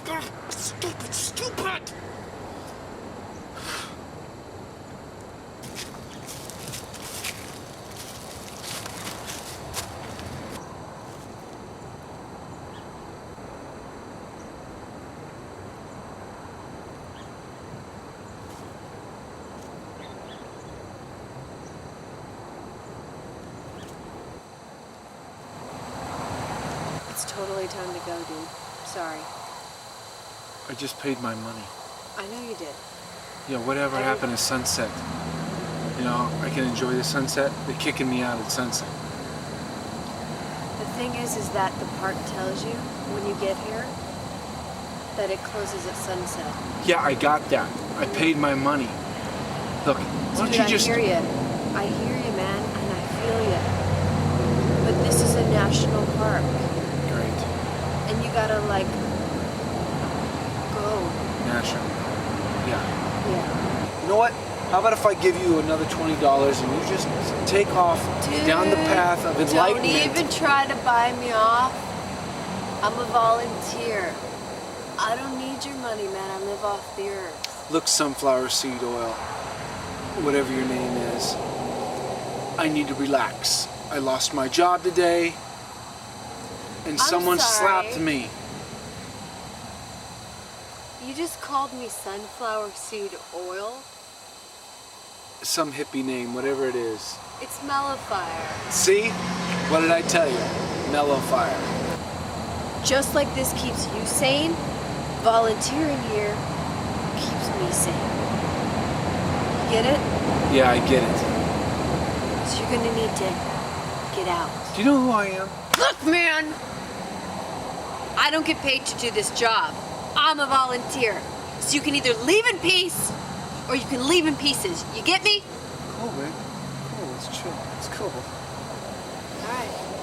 Stupid, stupid! It's totally time to go, dude. Sorry. I just paid my money. I know you did. Yeah, whatever happened to sunset? You know, I can enjoy the sunset. They're kicking me out at sunset. The thing is that the park tells you when you get here that it closes at sunset. Yeah, I got that. I paid my money. Look, why don't Dude, you just... I hear you, man, and I feel you. But this is a national park. Great. And you gotta, like, go. National. Yeah. Yeah. You know what? How about if I give you another $20 and you just take off down the path of enlightenment? Don't even try to buy me off. I'm a volunteer. I don't need your money, man. I live off the earth. Look, sunflower seed oil, whatever your name is, I need to relax. I lost my job today, and someone slapped me. You just called me sunflower seed oil? Some hippie name, whatever it is. It's mellow fire. See? What did I tell you? Mellow fire. Just like this keeps you sane, volunteering here keeps me sane. You get it? Yeah, I get it. So you're gonna need to get out. Do you know who I am? Look, man! I don't get paid to do this job. I'm a volunteer. So you can either leave in peace or you can leave in pieces. You get me? Cool, man. Cool, let's chill. It's cool. All right.